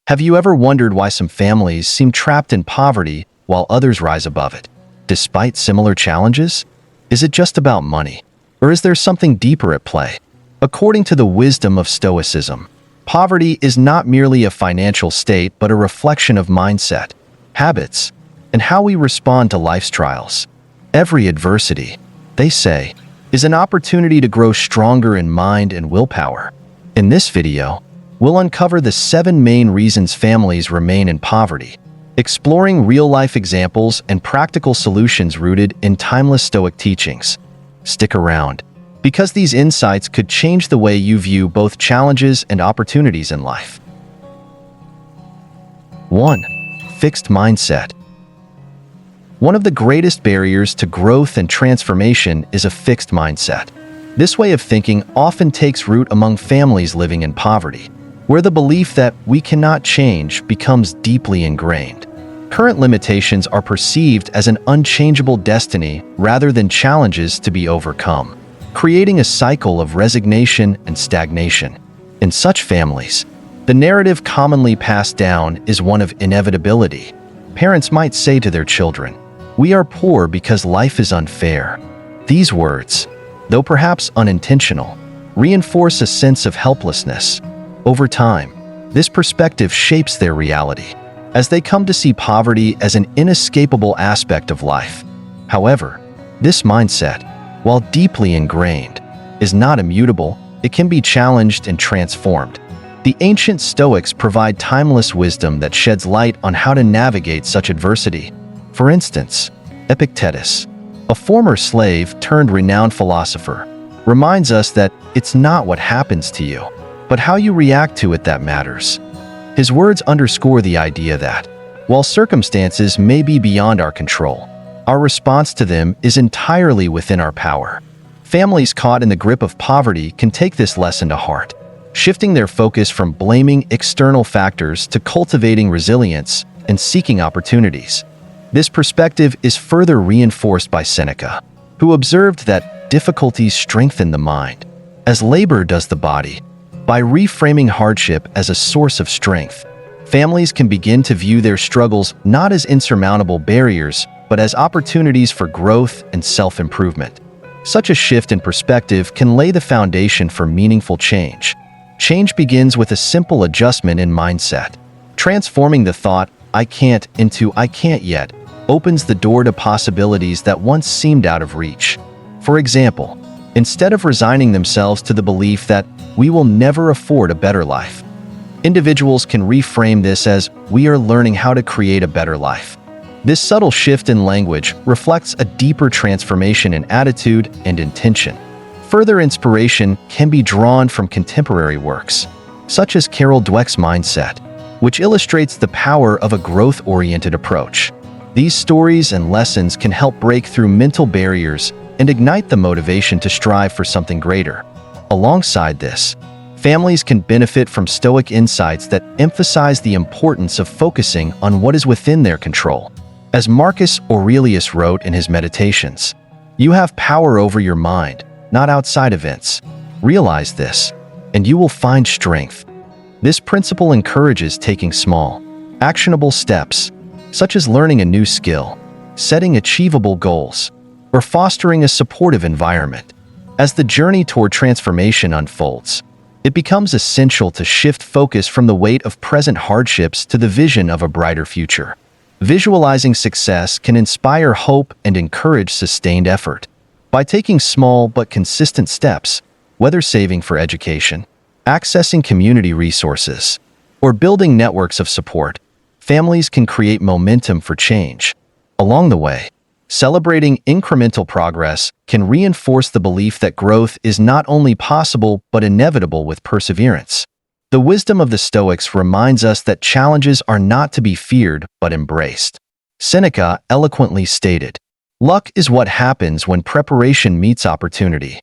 Have you ever wondered why some families seem trapped in poverty while others rise above it, despite similar challenges? Is it just about money? Or is there something deeper at play? According to the wisdom of Stoicism, poverty is not merely a financial state but a reflection of mindset, habits, and how we respond to life's trials. Every adversity, they say, is an opportunity to grow stronger in mind and willpower. In this video, we'll uncover the 7 main reasons families remain in poverty, exploring real-life examples and practical solutions rooted in timeless Stoic teachings. Stick around, because these insights could change the way you view both challenges and opportunities in life. 1. Fixed mindset. One of the greatest barriers to growth and transformation is a fixed mindset. This way of thinking often takes root among families living in poverty, where the belief that we cannot change becomes deeply ingrained. Current limitations are perceived as an unchangeable destiny rather than challenges to be overcome, creating a cycle of resignation and stagnation. In such families, the narrative commonly passed down is one of inevitability. Parents might say to their children, "We are poor because life is unfair." These words, though perhaps unintentional, reinforce a sense of helplessness. Over time, this perspective shapes their reality, as they come to see poverty as an inescapable aspect of life. However, this mindset, while deeply ingrained, is not immutable. It can be challenged and transformed. The ancient Stoics provide timeless wisdom that sheds light on how to navigate such adversity. For instance, Epictetus, a former slave turned renowned philosopher, reminds us that it's not what happens to you, but how you react to it that matters. His words underscore the idea that, while circumstances may be beyond our control, our response to them is entirely within our power. Families caught in the grip of poverty can take this lesson to heart, shifting their focus from blaming external factors to cultivating resilience and seeking opportunities. This perspective is further reinforced by Seneca, who observed that difficulties strengthen the mind, as labor does the body. By reframing hardship as a source of strength, families can begin to view their struggles not as insurmountable barriers, but as opportunities for growth and self-improvement. Such a shift in perspective can lay the foundation for meaningful change. Change begins with a simple adjustment in mindset. Transforming the thought, "I can't," into "I can't yet," opens the door to possibilities that once seemed out of reach. For example, instead of resigning themselves to the belief that we will never afford a better life, individuals can reframe this as "we are learning how to create a better life." This subtle shift in language reflects a deeper transformation in attitude and intention. Further inspiration can be drawn from contemporary works, such as Carol Dweck's Mindset, which illustrates the power of a growth-oriented approach. These stories and lessons can help break through mental barriers and ignite the motivation to strive for something greater. Alongside this, families can benefit from Stoic insights that emphasize the importance of focusing on what is within their control. As Marcus Aurelius wrote in his Meditations, "You have power over your mind, not outside events. Realize this, and you will find strength." This principle encourages taking small, actionable steps, such as learning a new skill, setting achievable goals, or fostering a supportive environment. As the journey toward transformation unfolds, it becomes essential to shift focus from the weight of present hardships to the vision of a brighter future. Visualizing success can inspire hope and encourage sustained effort. By taking small but consistent steps, whether saving for education, accessing community resources, or building networks of support, families can create momentum for change. Along the way, celebrating incremental progress can reinforce the belief that growth is not only possible but inevitable with perseverance. The wisdom of the Stoics reminds us that challenges are not to be feared but embraced. Seneca eloquently stated, "Luck is what happens when preparation meets opportunity."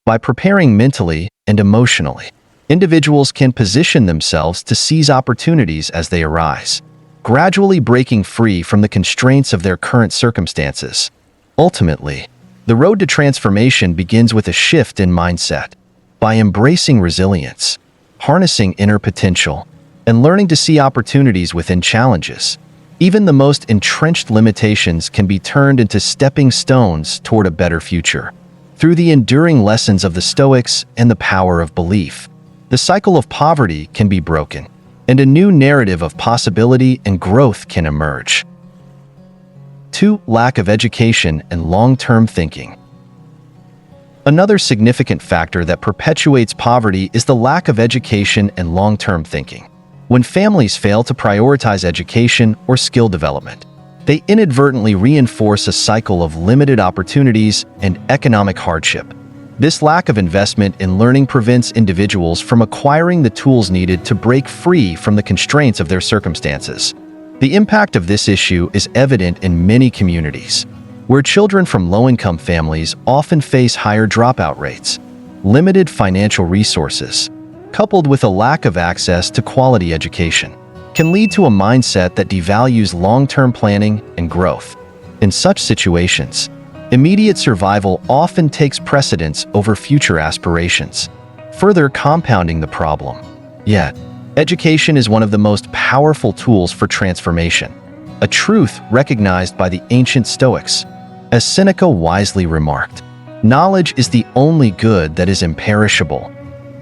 By preparing mentally and emotionally, individuals can position themselves to seize opportunities as they arise, gradually breaking free from the constraints of their current circumstances. Ultimately, the road to transformation begins with a shift in mindset. By embracing resilience, harnessing inner potential, and learning to see opportunities within challenges. Even the most entrenched limitations can be turned into stepping stones toward a better future. Through the enduring lessons of the Stoics and the power of belief, the cycle of poverty can be broken, and a new narrative of possibility and growth can emerge. 2. Lack of education and long-term thinking. Another significant factor that perpetuates poverty is the lack of education and long-term thinking. When families fail to prioritize education or skill development, they inadvertently reinforce a cycle of limited opportunities and economic hardship. This lack of investment in learning prevents individuals from acquiring the tools needed to break free from the constraints of their circumstances. The impact of this issue is evident in many communities, where children from low-income families often face higher dropout rates. Limited financial resources, coupled with a lack of access to quality education, can lead to a mindset that devalues long-term planning and growth. In such situations, immediate survival often takes precedence over future aspirations, further compounding the problem. Yet, education is one of the most powerful tools for transformation, a truth recognized by the ancient Stoics. As Seneca wisely remarked, knowledge is the only good that is imperishable.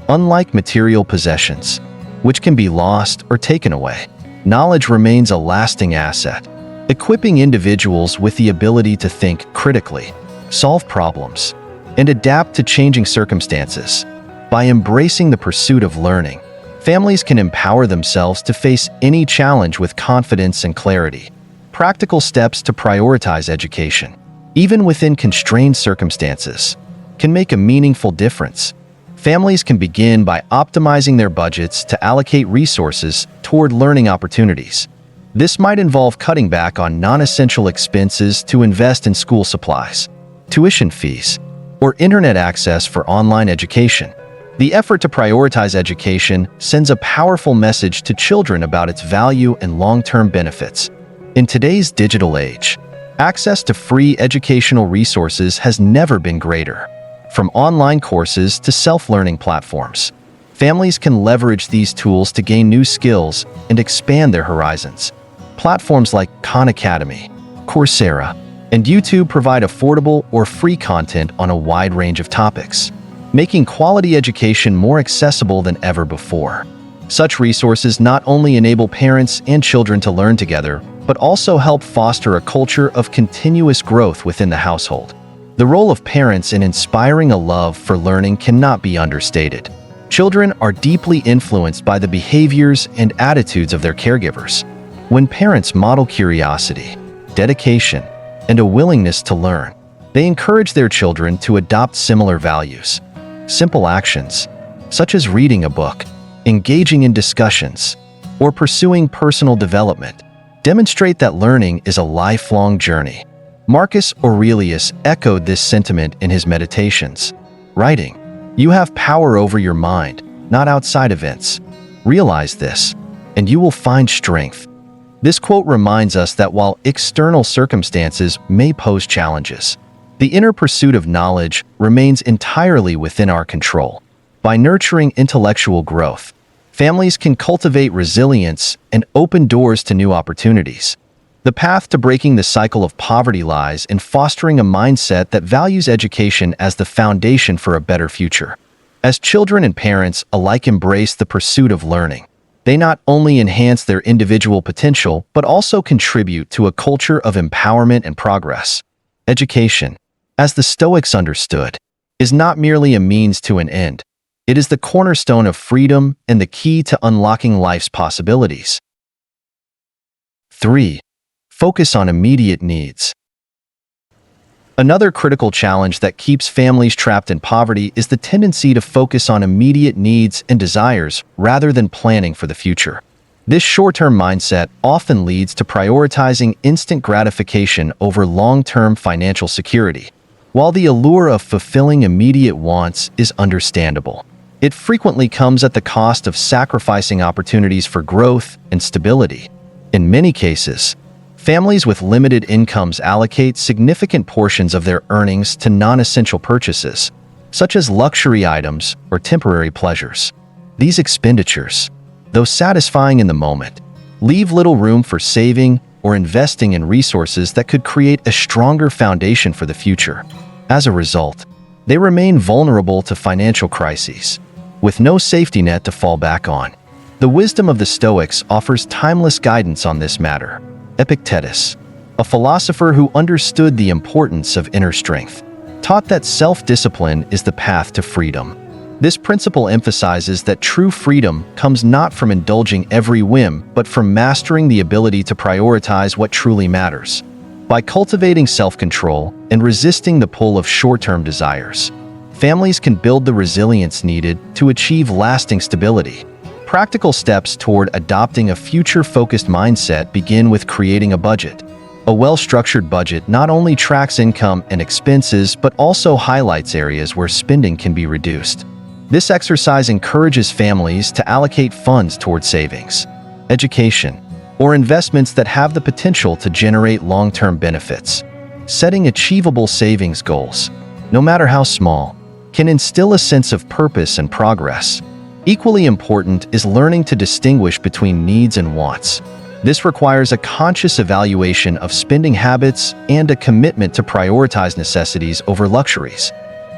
Unlike material possessions, which can be lost or taken away, knowledge remains a lasting asset, equipping individuals with the ability to think critically, solve problems, and adapt to changing circumstances. By embracing the pursuit of learning, families can empower themselves to face any challenge with confidence and clarity. Practical steps to prioritize education, even within constrained circumstances, can make a meaningful difference. Families can begin by optimizing their budgets to allocate resources toward learning opportunities. This might involve cutting back on non-essential expenses to invest in school supplies, tuition fees, or internet access for online education. The effort to prioritize education sends a powerful message to children about its value and long-term benefits. In today's digital age, access to free educational resources has never been greater. From online courses to self-learning platforms, families can leverage these tools to gain new skills and expand their horizons. Platforms like Khan Academy, Coursera, and YouTube provide affordable or free content on a wide range of topics, making quality education more accessible than ever before. Such resources not only enable parents and children to learn together, but also help foster a culture of continuous growth within the household. The role of parents in inspiring a love for learning cannot be understated. Children are deeply influenced by the behaviors and attitudes of their caregivers. When parents model curiosity, dedication, and a willingness to learn, they encourage their children to adopt similar values. Simple actions, such as reading a book, engaging in discussions, or pursuing personal development, demonstrate that learning is a lifelong journey. Marcus Aurelius echoed this sentiment in his Meditations, writing, "You have power over your mind, not outside events. Realize this, and you will find strength." This quote reminds us that while external circumstances may pose challenges, the inner pursuit of knowledge remains entirely within our control. By nurturing intellectual growth, families can cultivate resilience and open doors to new opportunities. The path to breaking the cycle of poverty lies in fostering a mindset that values education as the foundation for a better future. As children and parents alike embrace the pursuit of learning, they not only enhance their individual potential, but also contribute to a culture of empowerment and progress. Education, as the Stoics understood, is not merely a means to an end. It is the cornerstone of freedom and the key to unlocking life's possibilities. 3. Focus on immediate needs. Another critical challenge that keeps families trapped in poverty is the tendency to focus on immediate needs and desires rather than planning for the future. This short-term mindset often leads to prioritizing instant gratification over long-term financial security. While the allure of fulfilling immediate wants is understandable, it frequently comes at the cost of sacrificing opportunities for growth and stability. In many cases, families with limited incomes allocate significant portions of their earnings to non-essential purchases, such as luxury items or temporary pleasures. These expenditures, though satisfying in the moment, leave little room for saving or investing in resources that could create a stronger foundation for the future. As a result, they remain vulnerable to financial crises, with no safety net to fall back on. The wisdom of the Stoics offers timeless guidance on this matter. Epictetus, a philosopher who understood the importance of inner strength, taught that self-discipline is the path to freedom. This principle emphasizes that true freedom comes not from indulging every whim, but from mastering the ability to prioritize what truly matters. By cultivating self-control and resisting the pull of short-term desires, families can build the resilience needed to achieve lasting stability. Practical steps toward adopting a future-focused mindset begin with creating a budget. A well-structured budget not only tracks income and expenses, but also highlights areas where spending can be reduced. This exercise encourages families to allocate funds toward savings, education, or investments that have the potential to generate long-term benefits. Setting achievable savings goals, no matter how small, can instill a sense of purpose and progress. Equally important is learning to distinguish between needs and wants. This requires a conscious evaluation of spending habits and a commitment to prioritize necessities over luxuries.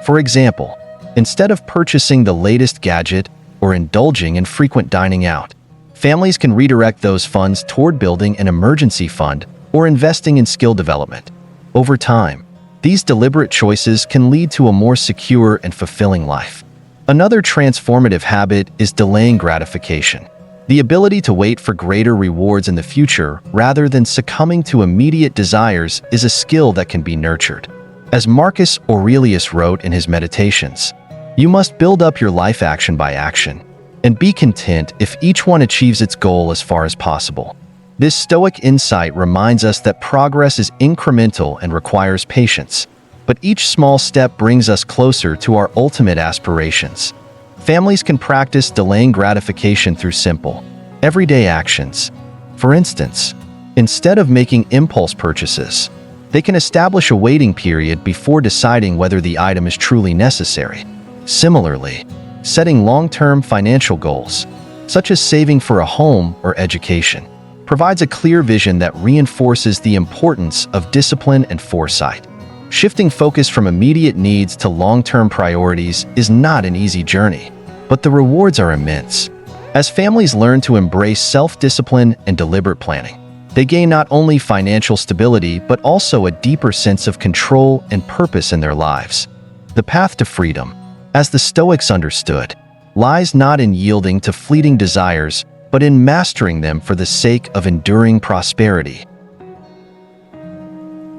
For example, instead of purchasing the latest gadget or indulging in frequent dining out, families can redirect those funds toward building an emergency fund or investing in skill development. Over time, these deliberate choices can lead to a more secure and fulfilling life. Another transformative habit is delaying gratification. The ability to wait for greater rewards in the future rather than succumbing to immediate desires is a skill that can be nurtured. As Marcus Aurelius wrote in his Meditations, "You must build up your life action by action, and be content if each one achieves its goal as far as possible." This Stoic insight reminds us that progress is incremental and requires patience, but each small step brings us closer to our ultimate aspirations. Families can practice delaying gratification through simple, everyday actions. For instance, instead of making impulse purchases, they can establish a waiting period before deciding whether the item is truly necessary. Similarly, setting long-term financial goals, such as saving for a home or education, provides a clear vision that reinforces the importance of discipline and foresight. Shifting focus from immediate needs to long-term priorities is not an easy journey, but the rewards are immense. As families learn to embrace self-discipline and deliberate planning, they gain not only financial stability but also a deeper sense of control and purpose in their lives. The path to freedom, as the Stoics understood, lies not in yielding to fleeting desires, but in mastering them for the sake of enduring prosperity.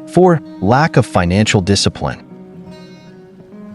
4. Lack of financial discipline.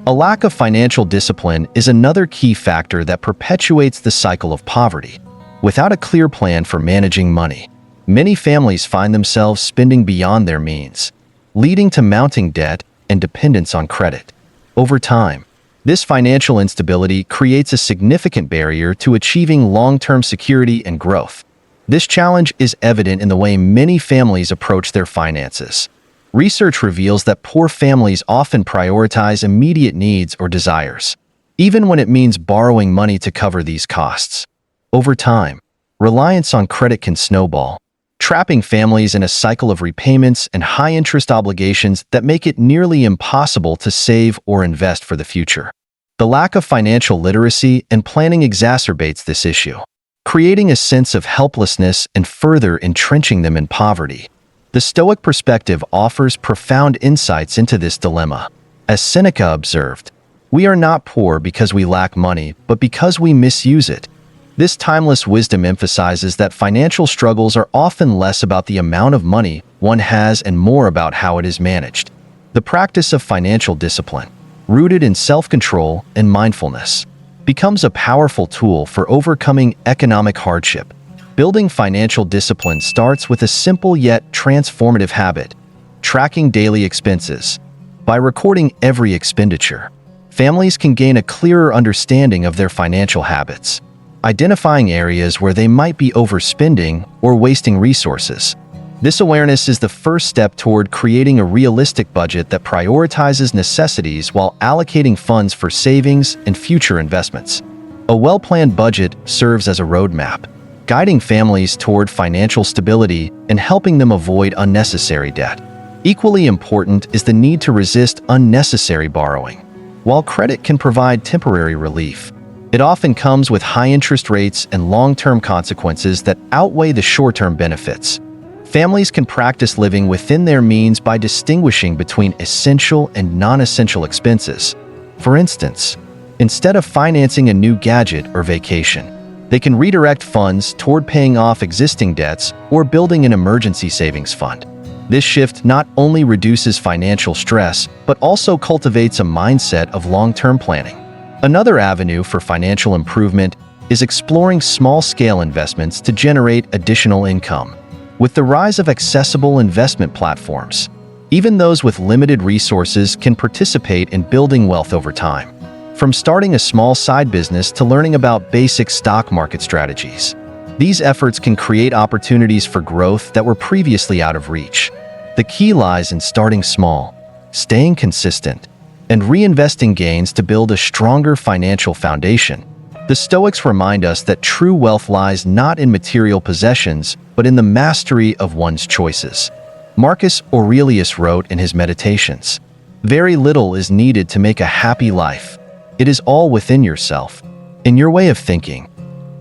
A lack of financial discipline is another key factor that perpetuates the cycle of poverty. Without a clear plan for managing money, many families find themselves spending beyond their means, leading to mounting debt and dependence on credit. Over time, this financial instability creates a significant barrier to achieving long-term security and growth. This challenge is evident in the way many families approach their finances. Research reveals that poor families often prioritize immediate needs or desires, even when it means borrowing money to cover these costs. Over time, reliance on credit can snowball, trapping families in a cycle of repayments and high-interest obligations that make it nearly impossible to save or invest for the future. The lack of financial literacy and planning exacerbates this issue, creating a sense of helplessness and further entrenching them in poverty. The Stoic perspective offers profound insights into this dilemma. As Seneca observed, "We are not poor because we lack money, but because we misuse it." This timeless wisdom emphasizes that financial struggles are often less about the amount of money one has and more about how it is managed. The practice of financial discipline, rooted in self-control and mindfulness, becomes a powerful tool for overcoming economic hardship. Building financial discipline starts with a simple yet transformative habit: tracking daily expenses. By recording every expenditure, families can gain a clearer understanding of their financial habits, identifying areas where they might be overspending or wasting resources. This awareness is the first step toward creating a realistic budget that prioritizes necessities while allocating funds for savings and future investments. A well-planned budget serves as a roadmap, guiding families toward financial stability and helping them avoid unnecessary debt. Equally important is the need to resist unnecessary borrowing. While credit can provide temporary relief, it often comes with high interest rates and long-term consequences that outweigh the short-term benefits. Families can practice living within their means by distinguishing between essential and non-essential expenses. For instance, instead of financing a new gadget or vacation, they can redirect funds toward paying off existing debts or building an emergency savings fund. This shift not only reduces financial stress, but also cultivates a mindset of long-term planning. Another avenue for financial improvement is exploring small-scale investments to generate additional income. With the rise of accessible investment platforms, even those with limited resources can participate in building wealth over time. From starting a small side business to learning about basic stock market strategies, these efforts can create opportunities for growth that were previously out of reach. The key lies in starting small, staying consistent, and reinvesting gains to build a stronger financial foundation. The Stoics remind us that true wealth lies not in material possessions, but in the mastery of one's choices. Marcus Aurelius wrote in his Meditations, "Very little is needed to make a happy life. It is all within yourself, in your way of thinking."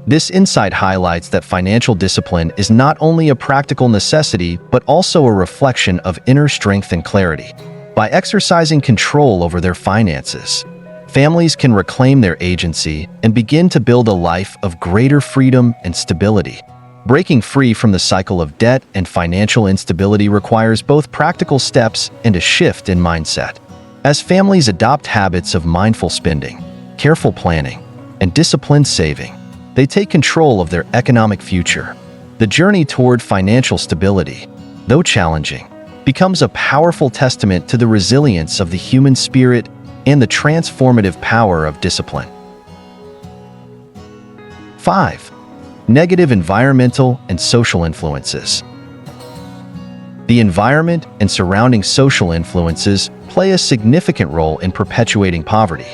This insight highlights that financial discipline is not only a practical necessity, but also a reflection of inner strength and clarity. By exercising control over their finances, families can reclaim their agency and begin to build a life of greater freedom and stability. Breaking free from the cycle of debt and financial instability requires both practical steps and a shift in mindset. As families adopt habits of mindful spending, careful planning, and disciplined saving, they take control of their economic future. The journey toward financial stability, though challenging, becomes a powerful testament to the resilience of the human spirit and the transformative power of discipline. 5. Negative environmental and social influences. The environment and surrounding social influences play a significant role in perpetuating poverty.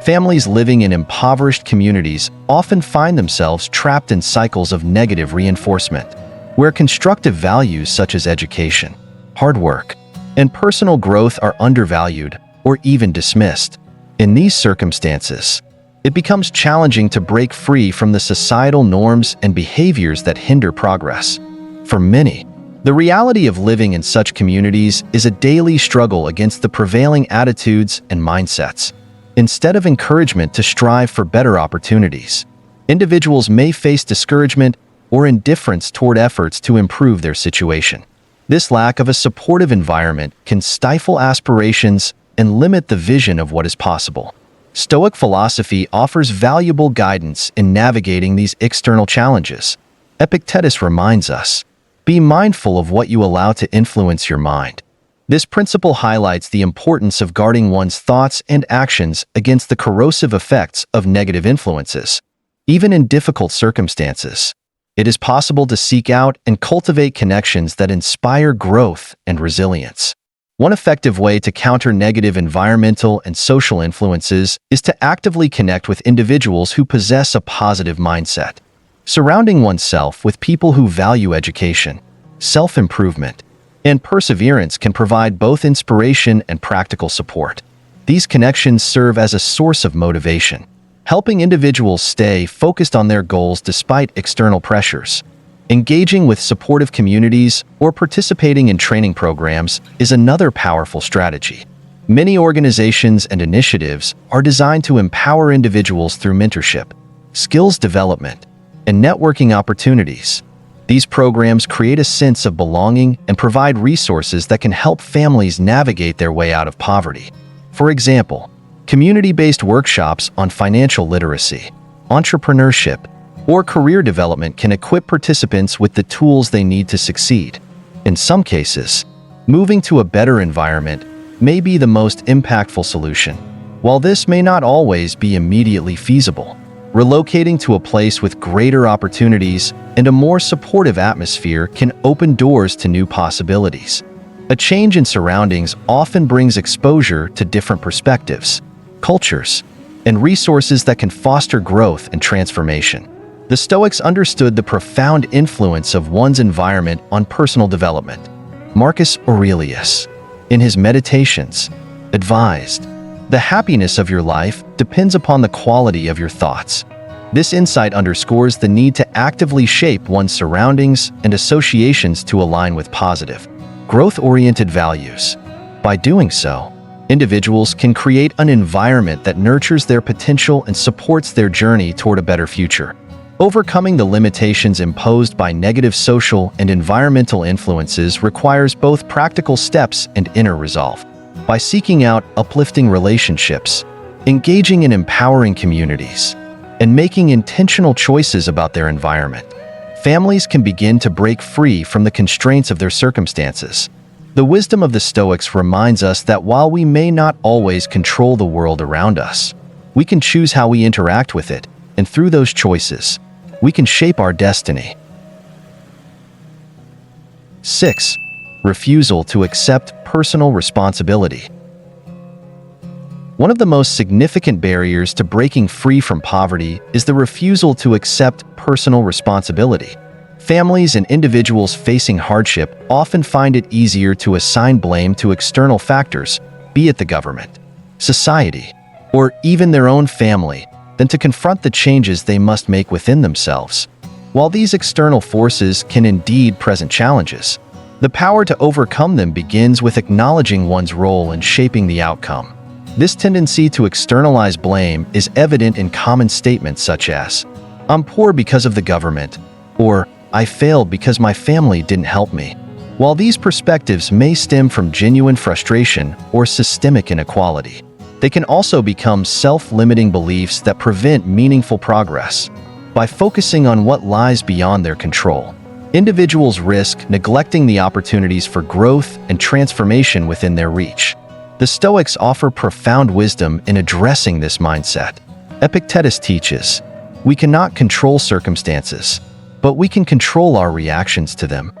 Families living in impoverished communities often find themselves trapped in cycles of negative reinforcement, where constructive values such as education, hard work, and personal growth are undervalued or even dismissed. In these circumstances, it becomes challenging to break free from the societal norms and behaviors that hinder progress. For many, the reality of living in such communities is a daily struggle against the prevailing attitudes and mindsets. Instead of encouragement to strive for better opportunities, individuals may face discouragement or indifference toward efforts to improve their situation. This lack of a supportive environment can stifle aspirations and limit the vision of what is possible. Stoic philosophy offers valuable guidance in navigating these external challenges. Epictetus reminds us, "Be mindful of what you allow to influence your mind." This principle highlights the importance of guarding one's thoughts and actions against the corrosive effects of negative influences. Even in difficult circumstances, it is possible to seek out and cultivate connections that inspire growth and resilience. One effective way to counter negative environmental and social influences is to actively connect with individuals who possess a positive mindset. Surrounding oneself with people who value education, self-improvement, and perseverance can provide both inspiration and practical support. These connections serve as a source of motivation, helping individuals stay focused on their goals despite external pressures. Engaging with supportive communities or participating in training programs is another powerful strategy. Many organizations and initiatives are designed to empower individuals through mentorship, skills development, and networking opportunities. These programs create a sense of belonging and provide resources that can help families navigate their way out of poverty. For example, community-based workshops on financial literacy, entrepreneurship, or career development can equip participants with the tools they need to succeed. In some cases, moving to a better environment may be the most impactful solution. While this may not always be immediately feasible, relocating to a place with greater opportunities and a more supportive atmosphere can open doors to new possibilities. A change in surroundings often brings exposure to different perspectives, cultures, and resources that can foster growth and transformation. The Stoics understood the profound influence of one's environment on personal development. Marcus Aurelius, in his Meditations, advised, "The happiness of your life depends upon the quality of your thoughts." This insight underscores the need to actively shape one's surroundings and associations to align with positive, growth-oriented values. By doing so, individuals can create an environment that nurtures their potential and supports their journey toward a better future. Overcoming the limitations imposed by negative social and environmental influences requires both practical steps and inner resolve. By seeking out uplifting relationships, engaging in empowering communities, and making intentional choices about their environment, families can begin to break free from the constraints of their circumstances. The wisdom of the Stoics reminds us that while we may not always control the world around us, we can choose how we interact with it, and through those choices, we can shape our destiny. 6. Refusal to accept personal responsibility. One of the most significant barriers to breaking free from poverty is the refusal to accept personal responsibility. Families and individuals facing hardship often find it easier to assign blame to external factors, be it the government, society, or even their own family, than to confront the changes they must make within themselves. While these external forces can indeed present challenges, the power to overcome them begins with acknowledging one's role in shaping the outcome. This tendency to externalize blame is evident in common statements such as, "I'm poor because of the government," or "I failed because my family didn't help me." While these perspectives may stem from genuine frustration or systemic inequality, they can also become self-limiting beliefs that prevent meaningful progress. By focusing on what lies beyond their control, individuals risk neglecting the opportunities for growth and transformation within their reach. The Stoics offer profound wisdom in addressing this mindset. Epictetus teaches, "We cannot control circumstances, but we can control our reactions to them."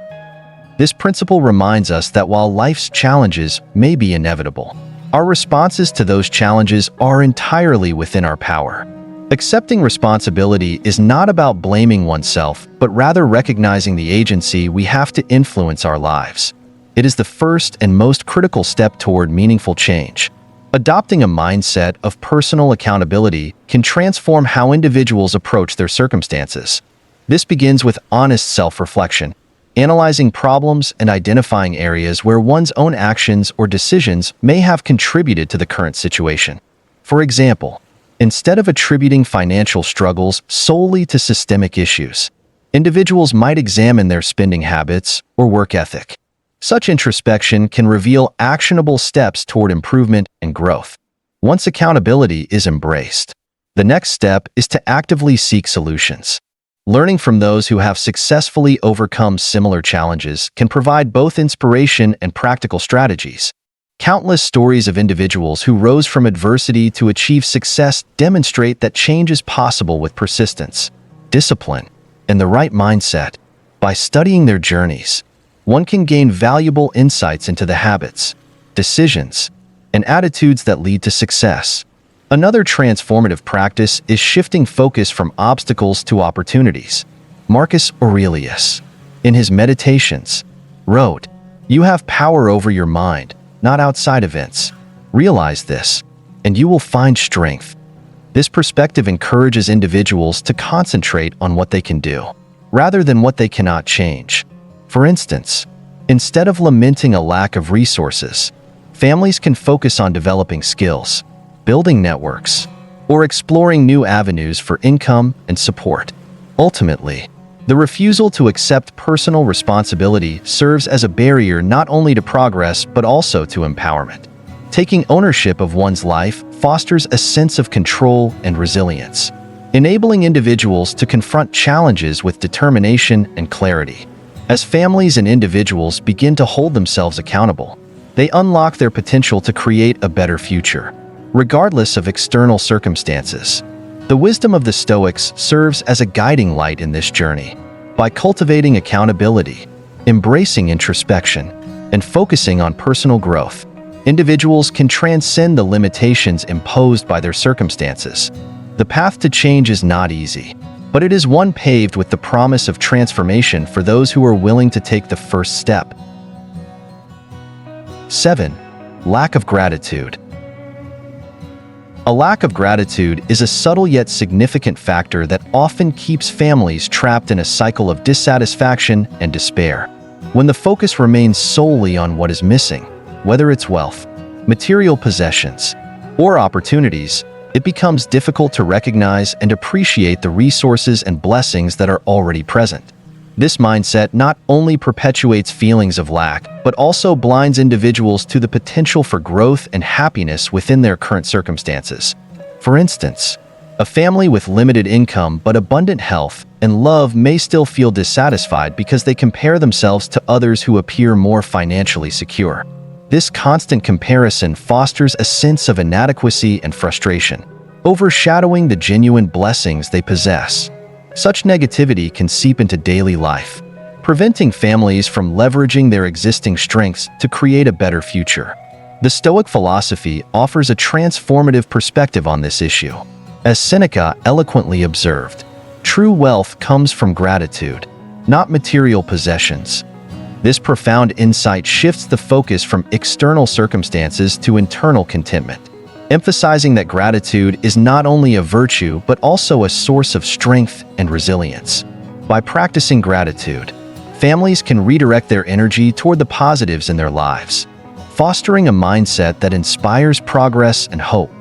This principle reminds us that while life's challenges may be inevitable, our responses to those challenges are entirely within our power. Accepting responsibility is not about blaming oneself, but rather recognizing the agency we have to influence our lives. It is the first and most critical step toward meaningful change. Adopting a mindset of personal accountability can transform how individuals approach their circumstances. This begins with honest self-reflection, analyzing problems and identifying areas where one's own actions or decisions may have contributed to the current situation. For example, instead of attributing financial struggles solely to systemic issues, individuals might examine their spending habits or work ethic. Such introspection can reveal actionable steps toward improvement and growth. Once accountability is embraced, the next step is to actively seek solutions. Learning from those who have successfully overcome similar challenges can provide both inspiration and practical strategies. Countless stories of individuals who rose from adversity to achieve success demonstrate that change is possible with persistence, discipline, and the right mindset. By studying their journeys, one can gain valuable insights into the habits, decisions, and attitudes that lead to success. Another transformative practice is shifting focus from obstacles to opportunities. Marcus Aurelius, in his Meditations, wrote, "You have power over your mind, not outside events. Realize this, and you will find strength." This perspective encourages individuals to concentrate on what they can do, rather than what they cannot change. For instance, instead of lamenting a lack of resources, families can focus on developing skills, building networks, or exploring new avenues for income and support. Ultimately, the refusal to accept personal responsibility serves as a barrier not only to progress but also to empowerment. Taking ownership of one's life fosters a sense of control and resilience, enabling individuals to confront challenges with determination and clarity. As families and individuals begin to hold themselves accountable, they unlock their potential to create a better future, regardless of external circumstances. The wisdom of the Stoics serves as a guiding light in this journey. By cultivating accountability, embracing introspection, and focusing on personal growth, individuals can transcend the limitations imposed by their circumstances. The path to change is not easy, but it is one paved with the promise of transformation for those who are willing to take the first step. 7. Lack of gratitude. A lack of gratitude is a subtle yet significant factor that often keeps families trapped in a cycle of dissatisfaction and despair. When the focus remains solely on what is missing, whether it's wealth, material possessions, or opportunities, it becomes difficult to recognize and appreciate the resources and blessings that are already present. This mindset not only perpetuates feelings of lack, but also blinds individuals to the potential for growth and happiness within their current circumstances. For instance, a family with limited income but abundant health and love may still feel dissatisfied because they compare themselves to others who appear more financially secure. This constant comparison fosters a sense of inadequacy and frustration, overshadowing the genuine blessings they possess. Such negativity can seep into daily life, preventing families from leveraging their existing strengths to create a better future. The Stoic philosophy offers a transformative perspective on this issue. As Seneca eloquently observed, true wealth comes from gratitude, not material possessions. This profound insight shifts the focus from external circumstances to internal contentment, emphasizing that gratitude is not only a virtue but also a source of strength and resilience. By practicing gratitude, families can redirect their energy toward the positives in their lives, fostering a mindset that inspires progress and hope.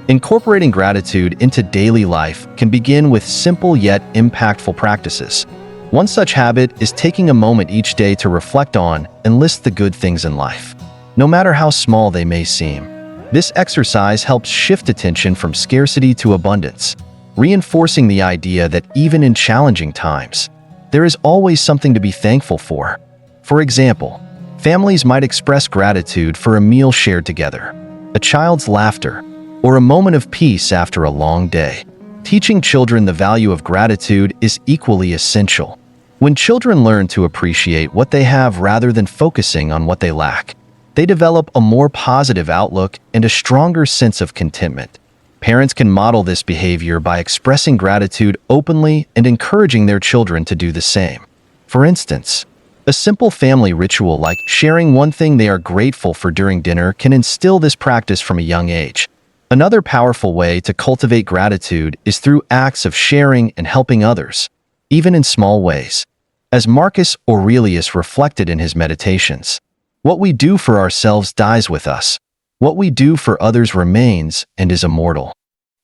Incorporating gratitude into daily life can begin with simple yet impactful practices. One such habit is taking a moment each day to reflect on and list the good things in life, no matter how small they may seem. This exercise helps shift attention from scarcity to abundance, reinforcing the idea that even in challenging times, there is always something to be thankful for. For example, families might express gratitude for a meal shared together, a child's laughter, or a moment of peace after a long day. Teaching children the value of gratitude is equally essential. When children learn to appreciate what they have rather than focusing on what they lack, they develop a more positive outlook and a stronger sense of contentment. Parents can model this behavior by expressing gratitude openly and encouraging their children to do the same. For instance, a simple family ritual like sharing one thing they are grateful for during dinner can instill this practice from a young age. Another powerful way to cultivate gratitude is through acts of sharing and helping others, even in small ways. As Marcus Aurelius reflected in his Meditations, "What we do for ourselves dies with us. What we do for others remains and is immortal."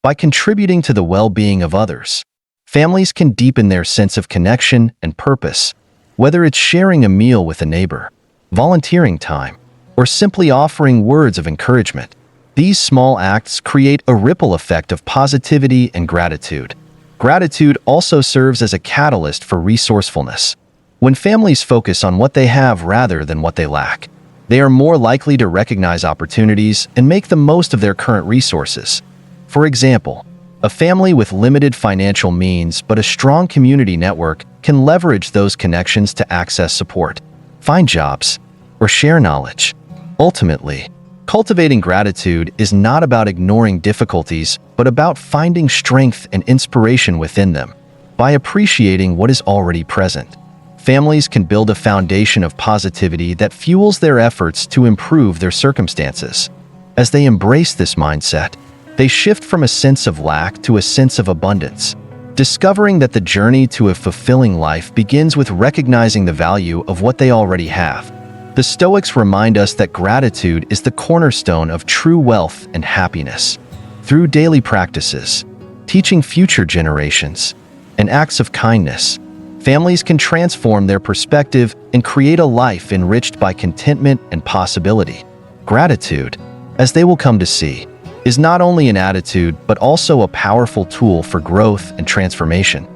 By contributing to the well-being of others, families can deepen their sense of connection and purpose, whether it's sharing a meal with a neighbor, volunteering time, or simply offering words of encouragement. These small acts create a ripple effect of positivity and gratitude. Gratitude also serves as a catalyst for resourcefulness. When families focus on what they have rather than what they lack, they are more likely to recognize opportunities and make the most of their current resources. For example, a family with limited financial means but a strong community network can leverage those connections to access support, find jobs, or share knowledge. Ultimately, cultivating gratitude is not about ignoring difficulties, but about finding strength and inspiration within them. By appreciating what is already present, families can build a foundation of positivity that fuels their efforts to improve their circumstances. As they embrace this mindset, they shift from a sense of lack to a sense of abundance, discovering that the journey to a fulfilling life begins with recognizing the value of what they already have. The Stoics remind us that gratitude is the cornerstone of true wealth and happiness. Through daily practices, teaching future generations, and acts of kindness, families can transform their perspective and create a life enriched by contentment and possibility. Gratitude, as they will come to see, is not only an attitude but also a powerful tool for growth and transformation.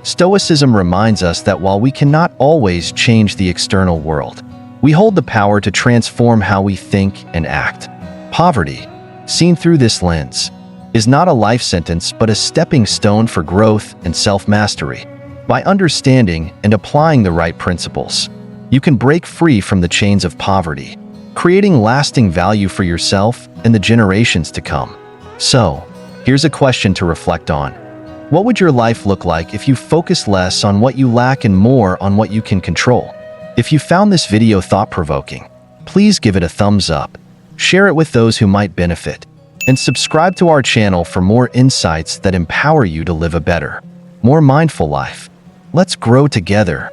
Stoicism reminds us that while we cannot always change the external world, we hold the power to transform how we think and act. Poverty, seen through this lens, is not a life sentence but a stepping stone for growth and self-mastery. By understanding and applying the right principles, you can break free from the chains of poverty, creating lasting value for yourself and the generations to come. So, here's a question to reflect on. What would your life look like if you focused less on what you lack and more on what you can control? If you found this video thought-provoking, please give it a thumbs up, share it with those who might benefit, and subscribe to our channel for more insights that empower you to live a better, more mindful life. Let's grow together.